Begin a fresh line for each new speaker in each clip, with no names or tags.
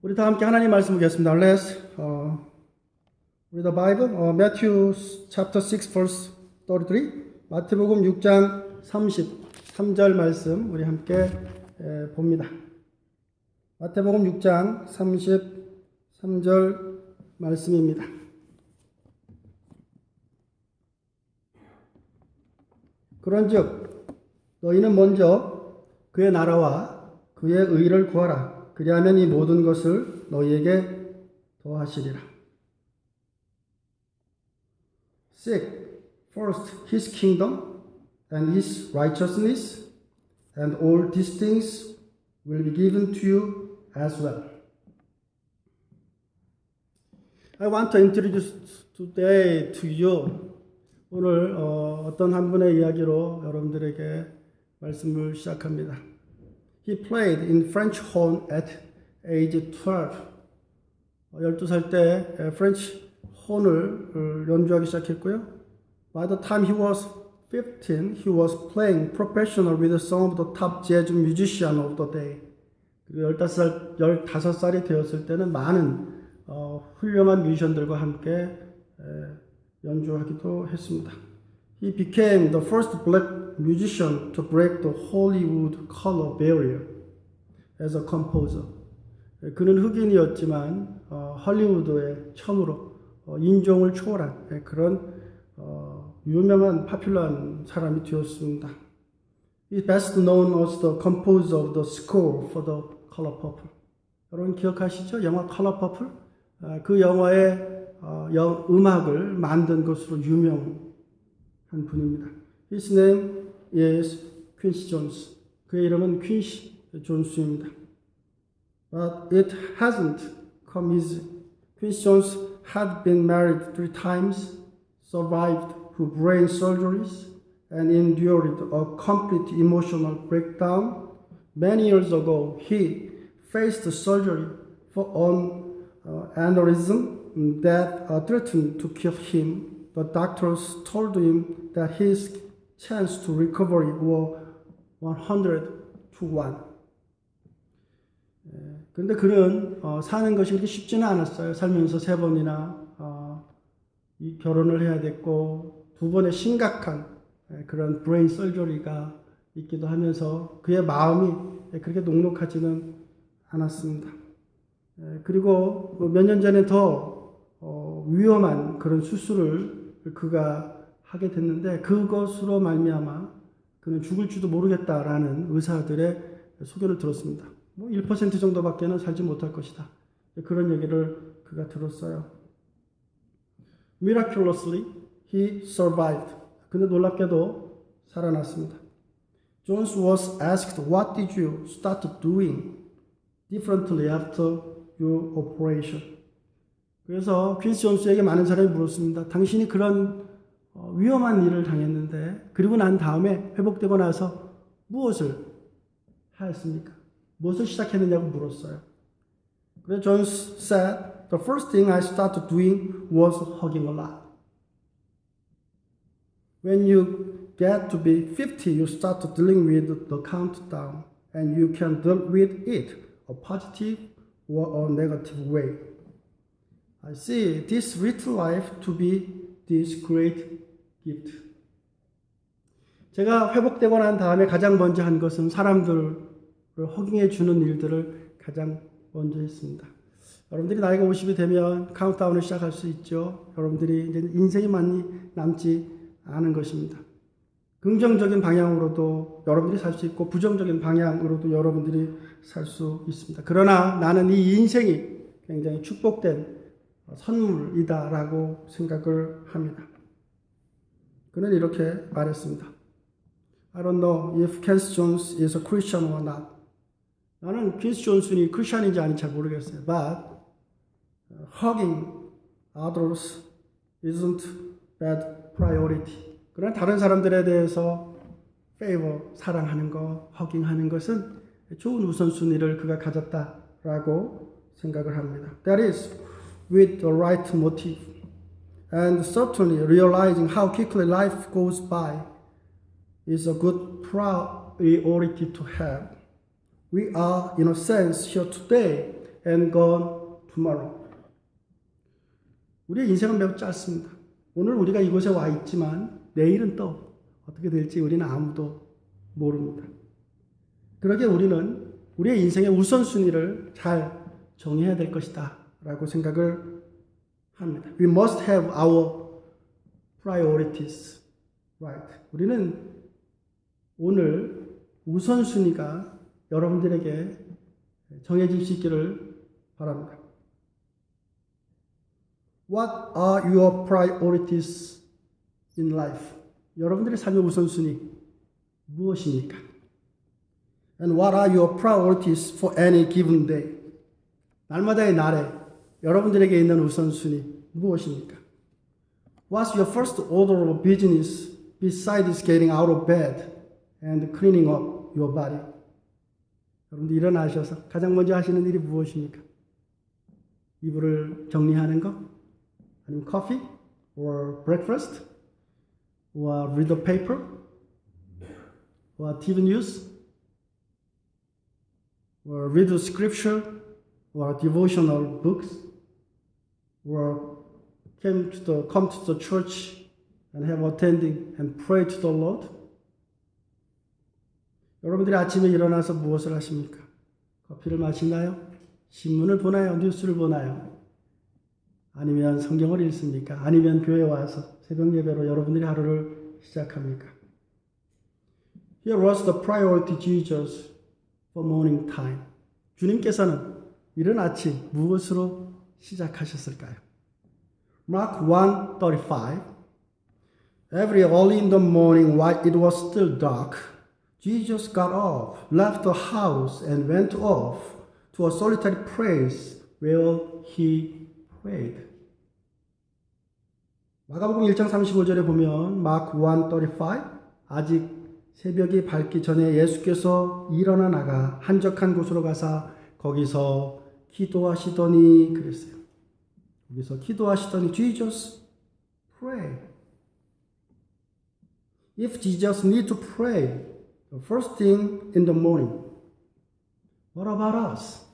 우리 다 함께 하나님 말씀 보겠습니다. Let's read the Bible. Matthew chapter 6 verse 33. 마태복음 6장 33절 말씀 우리 함께 봅니다. 마태복음 6장 33절 말씀입니다. 그런즉 너희는 먼저 그의 나라와 그의 의를 구하라. 그리하면 이 모든 것을 너희에게 더하시리라. Seek first his kingdom and his righteousness, and all these things will be given to you as well. I want to introduce today to you. 오늘 어떤 한 분의 이야기로 여러분들에게 말씀을 시작합니다. He played in French horn at age 12. 12살 때 프렌치 혼을 연주하기 시작했고요. By the time he was 15, he was playing professional with some of the top jazz musicians of the day. 그리고 15살이 되었을 때는 많은 훌륭한 뮤지션들과 함께 연주하기도 했습니다. He became the first black musician to break the Hollywood color barrier as a composer. 그는 흑인이었지만 헐리우드의 처음으로 인종을 초월한 그런 유명한 파퓰러한 사람이 되었습니다. He is best known as the composer of the score for the Color Purple. 여러분 기억하시죠? 영화 Color Purple? 그 영화의 음악을 만든 것으로 유명한 분입니다. His name is Quincy Jones. 그의 이름은 퀸시 존스입니다. But it hasn't come easy. Quincy Jones had been married 3 times, survived 2 brain surgeries, and endured a complete emotional breakdown. Many years ago, he faced surgery for an aneurysm that threatened to kill him. The doctors told him that his chance to recovery were 100 to 1. 그런데 그는 사는 것이 그렇게 쉽지는 않았어요. 살면서 3번이나 이 결혼을 해야 됐고 2번의 심각한 그런 브레인 설저리가 있기도 하면서 그의 마음이 그렇게 녹록하지는 않았습니다. 그리고 몇 년 전에 더 위험한 그런 수술을 그가 하게 됐는데 그것으로 말미암아 그는 죽을지도 모르겠다라는 의사들의 소견을 들었습니다. 1% 정도밖에는 살지 못할 것이다. 그런 얘기를 그가 들었어요. Miraculously, he survived. 근데 놀랍게도 살아났습니다. Jones was asked, "What did you start doing differently after your operation?" 그래서 퀸시 존스에게 많은 사람이 물었습니다. 당신이 그런 위험한 일을 당했는데 그리고 난 다음에 회복되고 나서 무엇을 하였습니까? 무엇을 시작했느냐고 물었어요. 그래서 존스 said, "The first thing I started doing was hugging a lot." When you get to be 50, you start dealing with the countdown, and you can deal with it a positive or a negative way. I see this little life to be this great gift. 제가 회복되고 난 다음에 가장 먼저 한 것은 사람들을 허깅해 주는 일들을 가장 먼저 했습니다. 여러분들이 나이가 50이 되면 카운트다운을 시작할 수 있죠. 여러분들이 이제 인생이 많이 남지 않은 것입니다. 긍정적인 방향으로도 여러분들이 살 수 있고 부정적인 방향으로도 여러분들이 살 수 있습니다. 그러나 나는 이 인생이 굉장히 축복된 선물이다라고 생각을 합니다. 그는 이렇게 말했습니다. I don't know if Quincy Jones is a Christian or not. 나는 퀸시 존슨이 크리스천인지 아닌지 잘 모르겠어요. But hugging others isn't bad priority. 그러나 다른 사람들에 대해서 favor, 사랑하는 거, 허깅하는 것은 좋은 우선순위를 그가 가졌다라고 생각을 합니다. That is with the right motive. And certainly realizing how quickly life goes by is a good priority to have. We are, in a sense, here today and gone tomorrow. 우리의 인생은 매우 짧습니다. 오늘 우리가 이곳에 와 있지만 내일은 또 어떻게 될지 우리는 아무도 모릅니다. 그러게 우리는 우리의 인생의 우선순위를 잘 정해야 될 것이다 라고 생각을 합니다. We must have our priorities right. 우리는 오늘 우선순위가 여러분들에게 정해질 수 있기를 바랍니다. What are your priorities in life? 여러분들의 삶의 우선순위 무엇입니까? And what are your priorities for any given day? 날마다의 날에 여러분들에게 있는 우선순위 무엇입니까? What's your first order of business besides getting out of bed and cleaning up your body? 여러분들 일어나셔서 가장 먼저 하시는 일이 무엇입니까? 이불을 정리하는 거? 아니면 coffee? or breakfast? or read the paper? or TV news? or read the scripture? or devotional books? or come to the church and have attending and pray to the Lord? 여러분들이 아침에 일어나서 무엇을 하십니까? 커피를 마시나요? 신문을 보나요? 뉴스를 보나요? 아니면 성경을 읽습니까? 아니면 교회에 와서 새벽 예배로 여러분들이 하루를 시작합니까? Here was the priority Jesus for morning time. 주님께서는 이른 아침 무엇으로 시작하셨을까요? Mark 1:35 Every early in the morning while it was still dark, Jesus got up, left the house and went off to a solitary place where he prayed. 마가복음 1장 35절에 보면 마크 1:35 아직 새벽이 밝기 전에 예수께서 일어나 나가 한적한 곳으로 가사 거기서 기도하시더니 그랬어요. 거기서 기도하시더니 Jesus pray. If Jesus need to pray the first thing in the morning, what about us?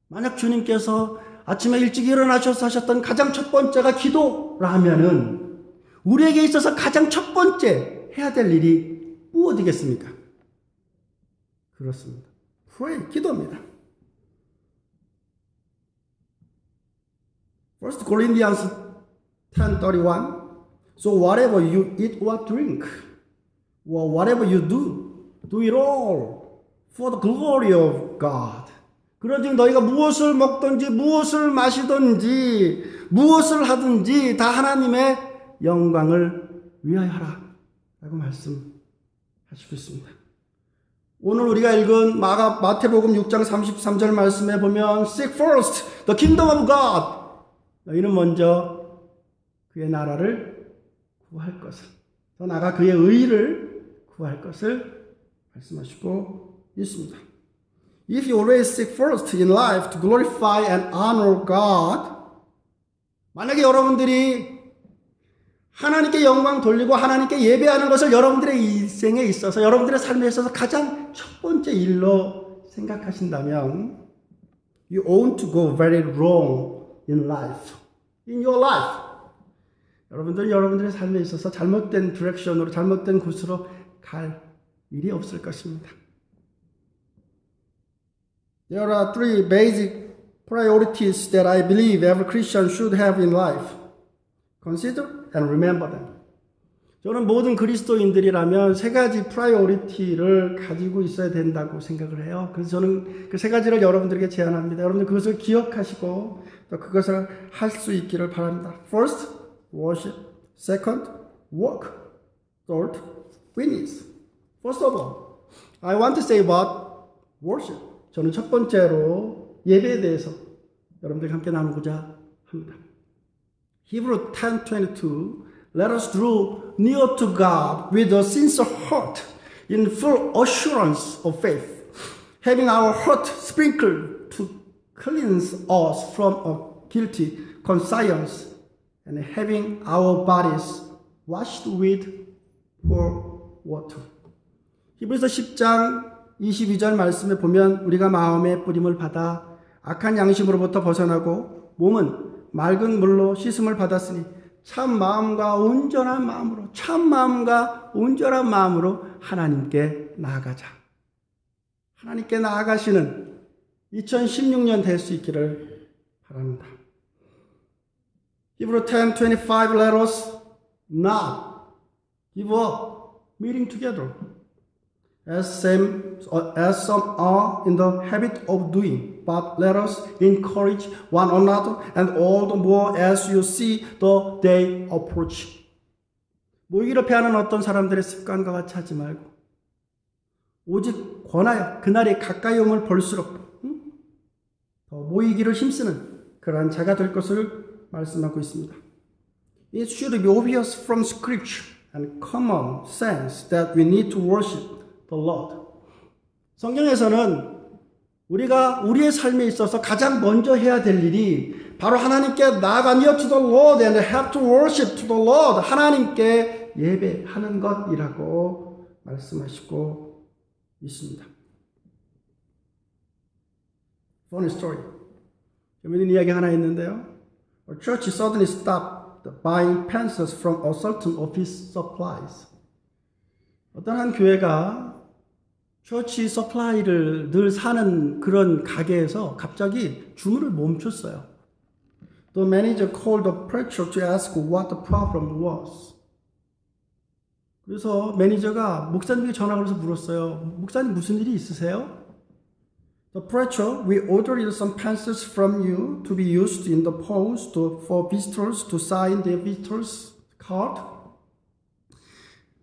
만약 주님께서 아침에 일찍 일어나셔서 하셨던 가장 첫 번째가 기도라면은 우리에게 있어서 가장 첫 번째 해야 될 일이 무엇이겠습니까? 그렇습니다. pray, 기도입니다. 1 Corinthians 10:31 So whatever you eat or drink, or whatever you do, do it all for the glory of God. 그러즉 너희가 무엇을 먹든지 무엇을 마시든지 무엇을 하든지 다 하나님의 영광을 위하여 하라 라고 말씀하시고 있습니다. 오늘 우리가 읽은 마태복음 6장 33절 말씀에 보면 Seek first the kingdom of God. 너희는 먼저 그의 나라를 구할 것을, 더 나아가 그의 의를 구할 것을 말씀하시고 있습니다. If you always seek first in life to glorify and honor God, 만약에 여러분들이 하나님께 영광 돌리고 하나님께 예배하는 것을 여러분들의 인생에 있어서 여러분들의 삶에 있어서 가장 첫 번째 일로 생각하신다면 you ought to go very wrong in life, in your life. 여러분들의 삶에 있어서 잘못된 디렉션으로 잘못된 곳으로 갈 일이 없을 것입니다. There are three basic priorities that I believe every Christian should have in life. Consider and remember them. 저는 모든 그리스도인들이라면 세 가지 프라이오리티를 가지고 있어야 된다고 생각을 해요. 그래서 저는 그 세 가지를 여러분들에게 제안합니다. 여러분들 그것을 기억하시고 또 그것을 할 수 있기를 바랍니다. First, worship. Second, work. Third, witness. First of all, I want to say about worship. 저는 첫 번째로 예배에 대해서 여러분들과 함께 나누고자 합니다. Hebrew 10:22 Let us draw near to God with a sincere heart in full assurance of faith, having our heart sprinkled to cleanse us from a guilty conscience and having our bodies washed with pure water. 히브리서 10장 22절 말씀에 보면 우리가 마음의 뿌림을 받아 악한 양심으로부터 벗어나고 몸은 맑은 물로 씻음을 받았으니 참 마음과 온전한 마음으로 하나님께 나아가자. 하나님께 나아가시는 2016년 될 수 있기를 바랍니다. Hebrews 10:25 let us not give up meeting together as some are in the habit of doing, but let us encourage one another, and all the more as you see the day approaching. 모이기를 패하는 어떤 사람들의 습관과 같이 하지 말고 오직 권하여 그날이 가까이 오면 볼수록 더 모이기를 힘쓰는 그러한 자가 될 것을 말씀하고 있습니다. It should be obvious from Scripture and common sense that we need to worship the Lord. 성경에서는 우리가 우리의 삶에 있어서 가장 먼저 해야 될 일이 바로 하나님께 나아가 near to the Lord and have to worship to the Lord. 하나님께 예배하는 것이라고 말씀하시고 있습니다. Funny story. 재미있는 이야기 하나 있는데요. A church suddenly stopped buying pencils from a certain office supplies. 어떤 한 교회가 처치 서플라이를 늘 사는 그런 가게에서 갑자기 주문을 멈췄어요. The manager called the preacher to ask what the problem was. 그래서 매니저가 목사님에게 전화 걸어서 물었어요. 목사님 무슨 일이 있으세요? The preacher, we ordered some pencils from you to be used in the post for visitors to sign their visitors card.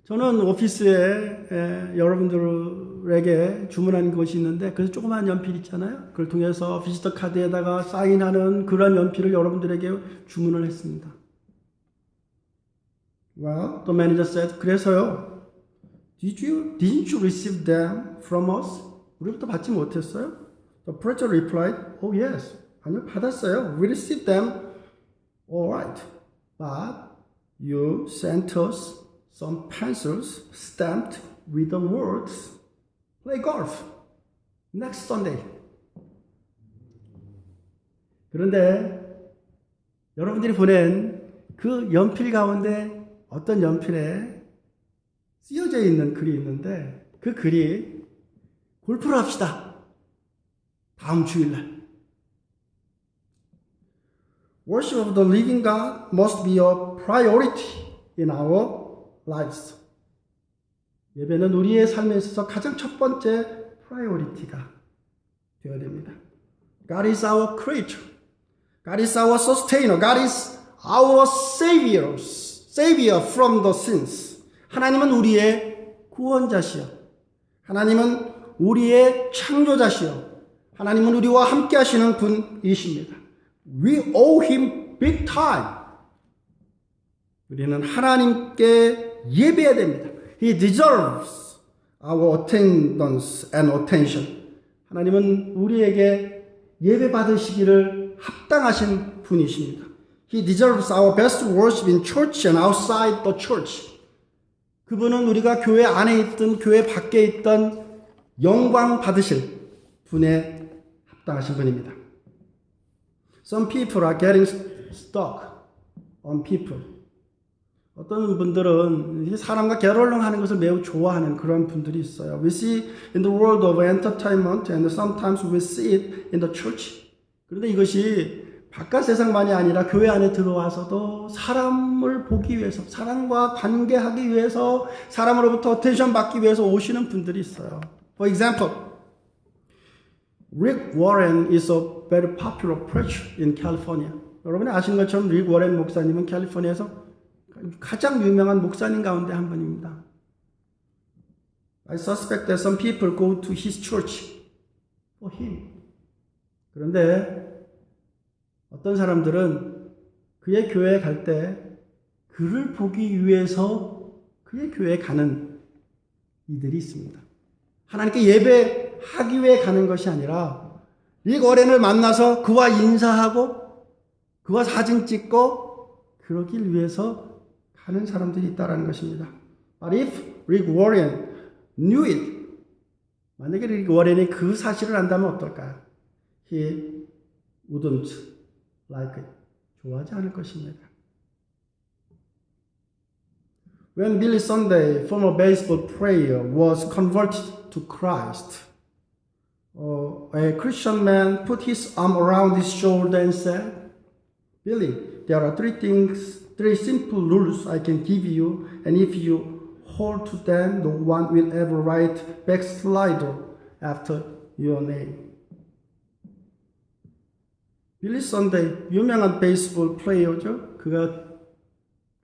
저는 오피스에 여러분들에게 주문한 것이 있는데 그 조그마한 연필 있잖아요. 그걸 통해서 비지터 카드에다가 사인하는 그런 연필을 여러분들에게 주문을 했습니다. Well, the manager said, 그래서요. Didn't you receive them from us? 우리부터 받지 못했어요? The preacher replied, oh yes. 아니요, 받았어요. We received them. All right. But you sent us some pencils stamped with the words, play golf next Sunday. 그런데 여러분들이 보낸 그 연필 가운데 어떤 연필에 쓰여져 있는 글이 있는데 그 글이 골프를 합시다. 다음 주일날. Worship of the living God must be a priority in our lives. 예배는 우리의 삶에 있어서 가장 첫 번째 프라이오리티가 되어야 됩니다. God is our creator. God is our sustainer. God is our savior from the sins. 하나님은 우리의 구원자시여. 하나님은 우리의 창조자시여. 하나님은 우리와 함께 하시는 분이십니다. We owe him big time. 우리는 하나님께 예배해야 됩니다. He deserves our attendance and attention. 하나님은 우리에게 예배 받으시기를 합당하신 분이십니다. He deserves our best worship in church and outside the church. 그분은 우리가 교회 안에 있든 교회 밖에 있던 영광 받으실 분의 합당하신 분입니다. Some people are getting stuck on people. 어떤 분들은 사람과 게롤롱하는 것을 매우 좋아하는 그런 분들이 있어요. We see in the world of entertainment and sometimes we see it in the church. 그런데 이것이 바깥 세상만이 아니라 교회 안에 들어와서도 사람을 보기 위해서, 사람과 관계하기 위해서, 사람으로부터 어텐션 받기 위해서 오시는 분들이 있어요. For example, Rick Warren is a very popular preacher in California. 여러분이 아시는 것처럼 릭 워렌 목사님은 캘리포니아에서 가장 유명한 목사님 가운데 한 분입니다. I suspect that some people go to his church for him. 그런데 어떤 사람들은 그의 교회에 갈 때 그를 보기 위해서 그의 교회에 가는 이들이 있습니다. 하나님께 예배하기 위해 가는 것이 아니라 릭 워렌을 만나서 그와 인사하고 그와 사진 찍고 그러길 위해서 가는 사람들이 있다는 것입니다. But if Rick Warren knew it, 만약에 릭 워렌이 그 사실을 안다면 어떨까요? he wouldn't like it. 좋아하지 않을 것입니다. When Billy Sunday, former baseball player, was converted to Christ, a Christian man put his arm around his shoulder and said, Billy, there are three simple rules I can give you, and if you hold to them, no one will ever write backslider after your name. 빌리 선데이, 유명한 베이스볼 플레이어죠. 그가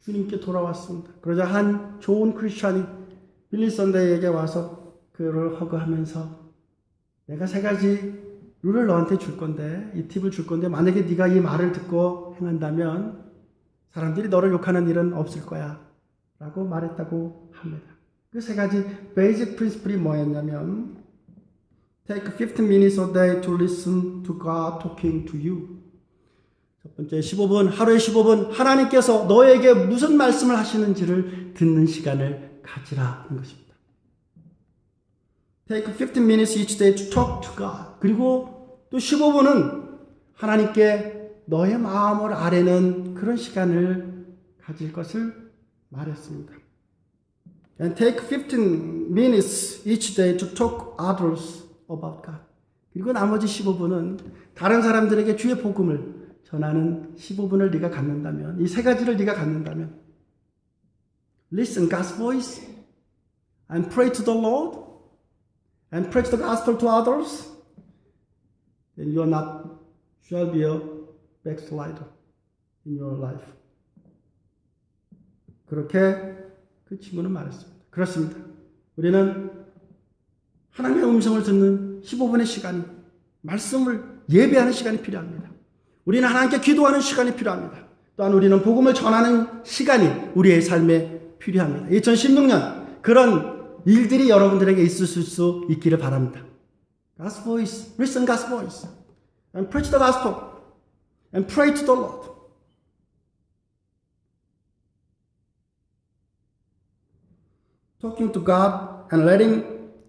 주님께 돌아왔습니다. 그러자 한 좋은 크리스찬이 빌리 선데이에게 와서 그를 허그하면서 내가 3가지 룰을 너한테 줄 건데, 이 팁을 줄 건데 만약에 네가 이 말을 듣고 행한다면 사람들이 너를 욕하는 일은 없을 거야 라고 말했다고 합니다. 그 3가지 베이직 프린시플이 뭐였냐면 Take 15 minutes a day to listen to God talking to you. 첫 번째 15분, 하루에 15분 하나님께서 너에게 무슨 말씀을 하시는지를 듣는 시간을 가지라는 것입니다. Take 15 minutes each day to talk to God. 그리고 또 15분은 하나님께 너의 마음을 아뢰는 그런 시간을 가질 것을 말했습니다. And take 15 minutes each day to talk others about God. 그리고 나머지 15분은 다른 사람들에게 주의 복음을 전하는 15분을 네가 갖는다면, 이 3가지를 네가 갖는다면, listen God's voice and pray to the Lord and preach the gospel to others, then you are not shall be a backslider in your life. 그렇게 그 친구는 말했습니다. 그렇습니다. 우리는 하나님의 음성을 듣는 15분의 시간이, 말씀을 예배하는 시간이 필요합니다. 우리는 하나님께 기도하는 시간이 필요합니다. 또한 우리는 복음을 전하는 시간이 우리의 삶에 필요합니다. 2016년 그런 일들이 여러분들에게 있을 수 있기를 바랍니다. God's voice, listen God's voice, and preach the gospel, and pray to the Lord. Talking to God and letting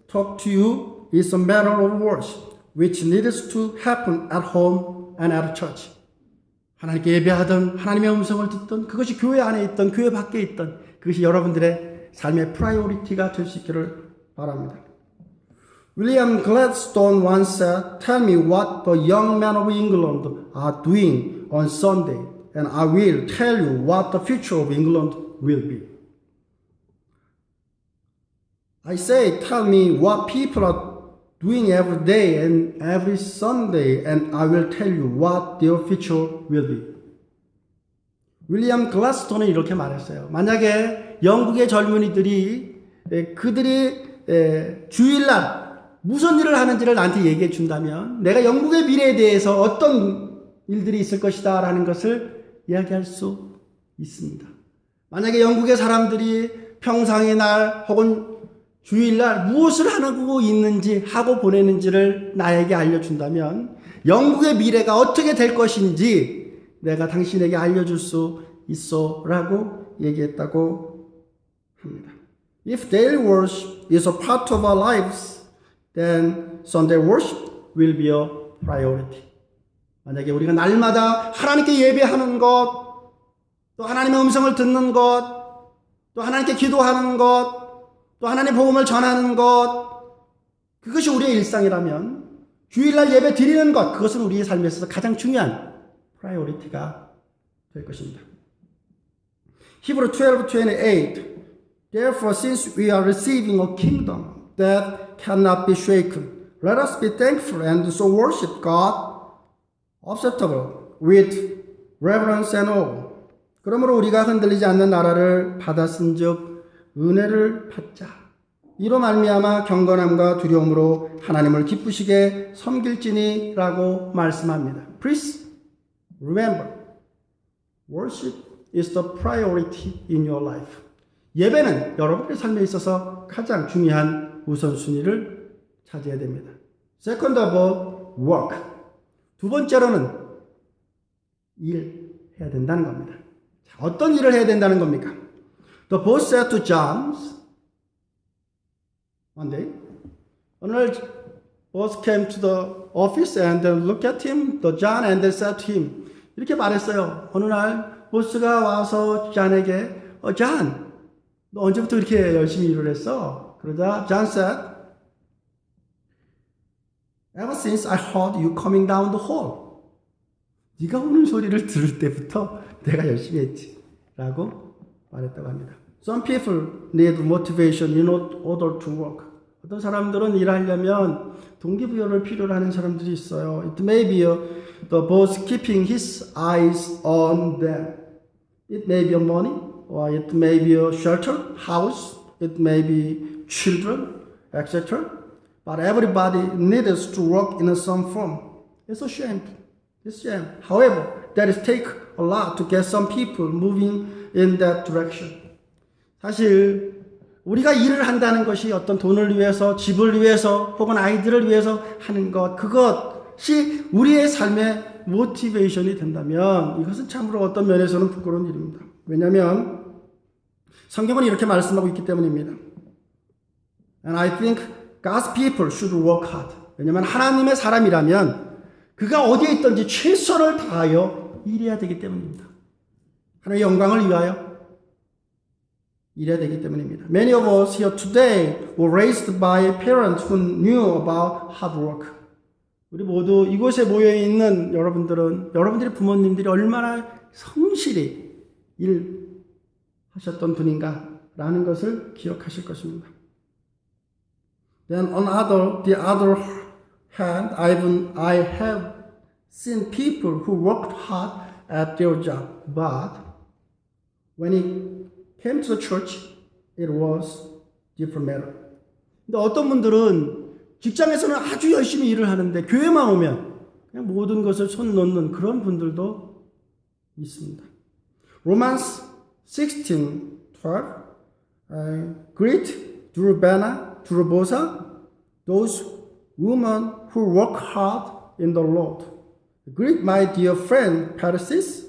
talk to you is a matter of words, which needs to happen at home and at church. 하나님께 예배하던, 하나님의 음성을 듣던, 그것이 교회 안에 있던, 교회 밖에 있던, 그것이 여러분들의 삶의 프라이오리티가 될 수 있기를 바랍니다. William Gladstone once said, Tell me what the young men of England are doing on Sunday, and I will tell you what the future of England will be. I say, tell me what people are doing every day and every Sunday, and I will tell you what their future will be. 윌리엄 글라스톤은 이렇게 말했어요. 만약에 영국의 젊은이들이 그들이 주일날 무슨 일을 하는지를 나한테 얘기해 준다면 내가 영국의 미래에 대해서 어떤 일들이 있을 것이다 라는 것을 이야기할 수 있습니다. 만약에 영국의 사람들이 평상의 날 혹은 주일날 무엇을 하고 있는지 하고 보내는지를 나에게 알려준다면 영국의 미래가 어떻게 될 것인지 내가 당신에게 알려줄 수 있어 라고 얘기했다고 합니다. If daily worship is a part of our lives, then Sunday worship will be a priority. 만약에 우리가 날마다 하나님께 예배하는 것, 또 하나님의 음성을 듣는 것, 또 하나님께 기도하는 것, 또 하나님의 복음을 전하는 것, 그것이 우리의 일상이라면 주일날 예배 드리는 것, 그것은 우리의 삶에 있어서 가장 중요한 프라이오리티가 될 것입니다. Hebrew 12:28 Therefore, since we are receiving a kingdom that cannot be shaken, let us be thankful and so worship God acceptable with reverence and awe. 그러므로 우리가 흔들리지 않는 나라를 받았은즉 은혜를 받자. 이로 말미암아 경건함과 두려움으로 하나님을 기쁘시게 섬길지니라고 말씀합니다. Please remember, worship is the priority in your life. 예배는 여러분의 삶에 있어서 가장 중요한 우선순위를 차지해야 됩니다. Second of all, work. 두 번째로는 일해야 된다는 겁니다. 자, 어떤 일을 해야 된다는 겁니까? The boss said to James one day, 어느 날 boss came to the office and then looked at him, the John, and then said to him. 이렇게 말했어요. 어느 날 보스가 와서 존에게 존, 너 언제부터 이렇게 열심히 일을 했어? 그러자 John said, ever since I heard you coming down the hall. 네가 오는 소리를 들을 때부터 내가 열심히 했지. 라고 말했다고 합니다. Some people need motivation in order to work. 어떤 사람들은 일하려면 동기부여를 필요로 하는 사람들이 있어요. It may be the boss keeping his eyes on them. It may be money, or it may be a shelter, house, it may be children, etc. But everybody needs to work in some form. It's a shame. It's a shame. However, that it takes a lot to get some people moving in that direction. 사실 우리가 일을 한다는 것이 어떤 돈을 위해서, 집을 위해서, 혹은 아이들을 위해서 하는 것, 그것이 우리의 삶의 모티베이션이 된다면 이것은 참으로 어떤 면에서는 부끄러운 일입니다. 왜냐하면 성경은 이렇게 말씀하고 있기 때문입니다. And I think God's people should work hard. 왜냐하면 하나님의 사람이라면 그가 어디에 있든지 최선을 다하여 일해야 되기 때문입니다. 하나님의 영광을 위하여 일해야 되기 때문입니다. Many of us here today were raised by parents who knew about hard work. 우리 모두 이곳에 모여 있는 여러분들은 여러분들의 부모님들이 얼마나 성실히 일하셨던 분인가라는 것을 기억하실 것입니다. Then on the other hand, I have seen people who worked hard at their job, but when it came to the church, it was different matter. 근데 어떤 분들은 직장에서는 아주 열심히 일을 하는데 교회만 오면 그냥 모든 것을 손 놓는 그런 분들도 있습니다. Romans 16:12 Greet Drubena, those women who work hard in the Lord. Greet my dear friend Persis,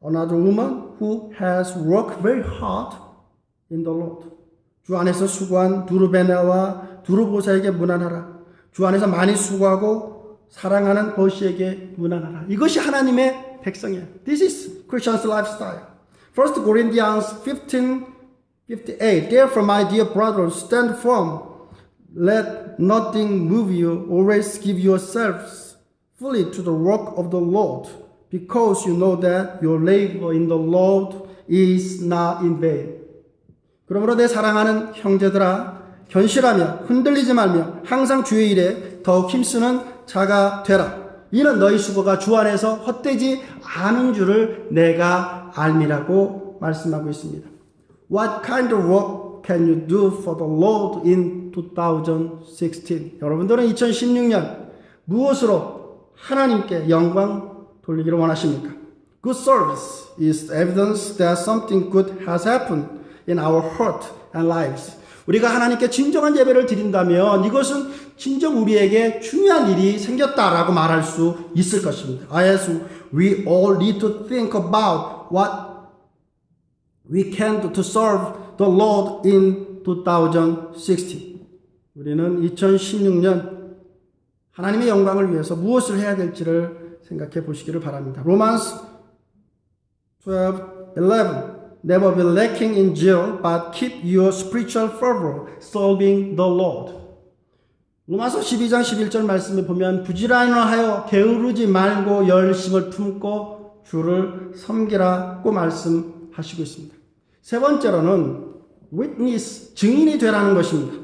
another woman who has worked very hard in the Lord. 주 안에서 수고한 두르베나와 두르보사에게 문안하라. 주 안에서 많이 수고하고 사랑하는 버시에게 문안하라. 이것이 하나님의 백성이에요. This is Christian's lifestyle. 1 Corinthians 15:58 Therefore, my dear brothers, stand firm. Let nothing move you. Always give yourselves fully to the work of the Lord, because you know that your labor in the Lord is not in vain. 그러므로 내 사랑하는 형제들아, 견실하며 흔들리지 말며 항상 주의 일에 더욱 힘쓰는 자가 되라. 이는 너희 수고가 주 안에서 헛되지 않은 줄을 내가 알미라고 말씀하고 있습니다. What kind of work can you do for the Lord in 2016? 여러분들은 2016년 무엇으로 하나님께 영광 돌리기를 원하십니까? Good service is evidence that something good has happened in our heart and lives. 우리가 하나님께 진정한 예배를 드린다면 이것은 진정 우리에게 중요한 일이 생겼다라고 말할 수 있을 것입니다. As we all need to think about what we can do to serve the Lord in 2016. 우리는 2016년 하나님의 영광을 위해서 무엇을 해야 될지를 생각해 보시기를 바랍니다. Romans 12:11 Never be lacking in zeal, but keep your spiritual fervor, serving the Lord. 로마서 12장 11절 말씀에 보면 부지런하여 게으르지 말고 열심을 품고 주를 섬기라고 말씀하시고 있습니다. 세 번째로는 witness, 증인이 되라는 것입니다.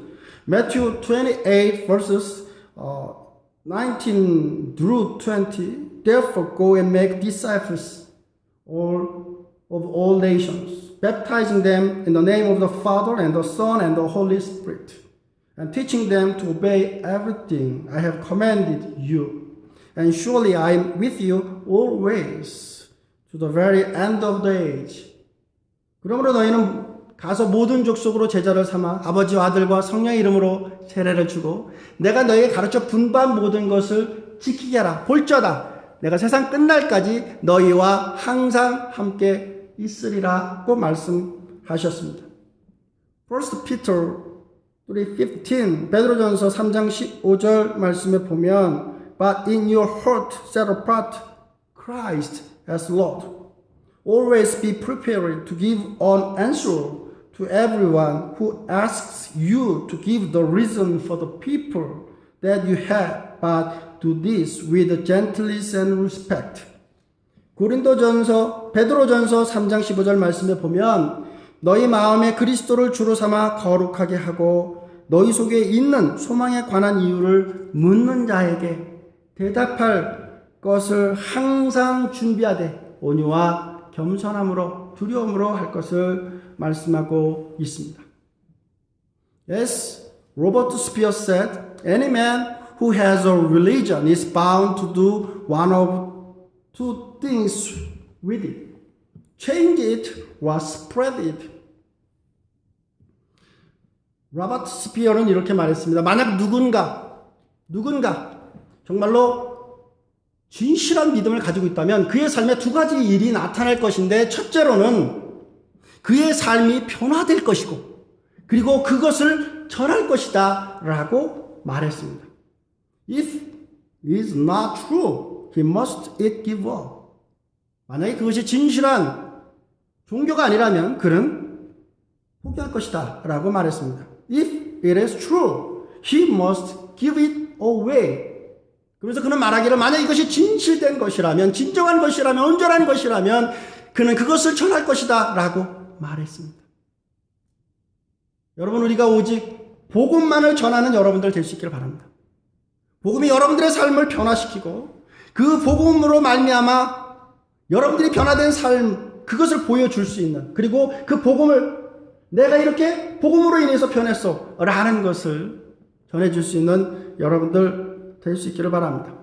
Matthew 28 verses 19 through 20 Therefore go and make disciples of all nations, baptizing them in the name of the Father and the Son and the Holy Spirit, and teaching them to obey everything I have commanded you. And surely I am with you always to the very end of the age. 그러므로 너희는 가서 모든 족속으로 제자를 삼아 아버지와 아들과 성령의 이름으로 세례를 주고 내가 너희에게 가르쳐 분부한 모든 것을 지키게 하라. 볼저다 내가 세상 끝날까지 너희와 항상 함께 있으리라고 말씀하셨습니다. 1 Peter 3:15 베드로전서 3장 15절 말씀에 보면 But in your heart set apart Christ as Lord. Always be prepared to give an answer to everyone who asks you to give the reason for the people that you have, but do this with gentleness and respect. 베드로전서 3장 15절 말씀에 보면 너희 마음에 그리스도를 주로 삼아 거룩하게 하고 너희 속에 있는 소망에 관한 이유를 묻는 자에게 대답할 것을 항상 준비하되 온유와 겸손함으로 두려움으로 할 것을 말씀하고 있습니다. Yes, Robert Spears said, any man who has a religion is bound to do one of two things with it. Change it or spread it. 로버트 스피어는 이렇게 말했습니다. 만약 누군가 정말로 진실한 믿음을 가지고 있다면 그의 삶에 두 가지 일이 나타날 것인데 첫째로는 그의 삶이 변화될 것이고 그리고 그것을 전할 것이다 라고 말했습니다. If it is not true, he must it give up. 만약에 그것이 진실한 종교가 아니라면 그는 포기할 것이다 라고 말했습니다. If it is true, he must give it away. 그래서 그는 말하기를 만약 이것이 진실된 것이라면 진정한 것이라면 온전한 것이라면 그는 그것을 전할 것이다 라고 말했습니다. 여러분 우리가 오직 복음만을 전하는 여러분들 될 수 있기를 바랍니다. 복음이 여러분들의 삶을 변화시키고 그 복음으로 말미암아 여러분들이 변화된 삶 그것을 보여줄 수 있는 그리고 그 복음을 내가 이렇게 복음으로 인해서 변했어 라는 것을 전해줄 수 있는 여러분들 될 수 있기를 바랍니다.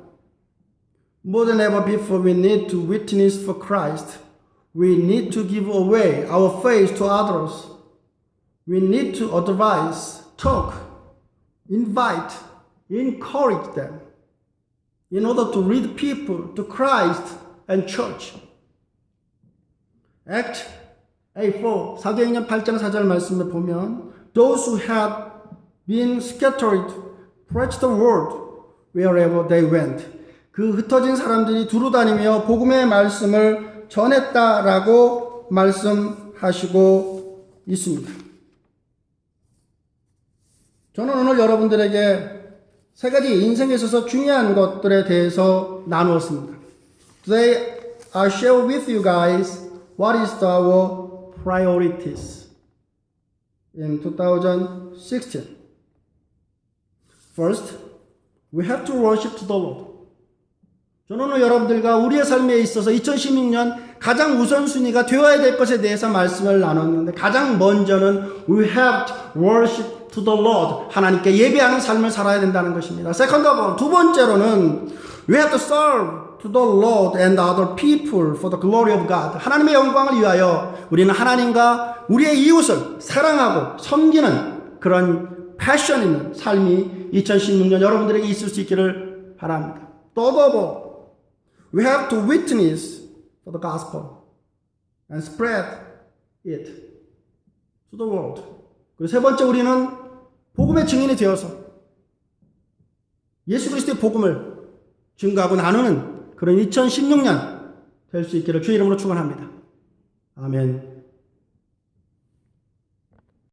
More than ever before we need to witness for Christ. We need to give away our faith to others. We need to advise, talk, invite, encourage them in order to lead people to Christ and church. Act A4 사도행전 8장 4절 말씀에 보면 Those who have been scattered preached the word wherever they went. 그 흩어진 사람들이 두루 다니며 복음의 말씀을 전했다라고 말씀하시고 있습니다. 저는 오늘 여러분들에게 세 가지 인생에 있어서 중요한 것들에 대해서 나누었습니다. Today I share with you guys what is our priorities in 2016. First, we have to worship to the Lord. 저는 오늘 여러분들과 우리의 삶에 있어서 2016년 가장 우선순위가 되어야 될 것에 대해서 말씀을 나눴는데 가장 먼저는 we have to worship to the Lord. 하나님께 예배하는 삶을 살아야 된다는 것입니다. Second of all, 두 번째로는 we have to serve to the Lord and other people for the glory of God. 하나님의 영광을 위하여 우리는 하나님과 우리의 이웃을 사랑하고 섬기는 그런 패션 있는 삶이 2016년 여러분들에게 있을 수 있기를 바랍니다. Third of all, we have to witness for the gospel and spread it to the world. 그리고 세 번째 우리는 복음의 증인이 되어서 예수 그리스도의 복음을 증거하고 나누는 그런 2016년 될 수 있기를 주의 이름으로 축원합니다. 아멘.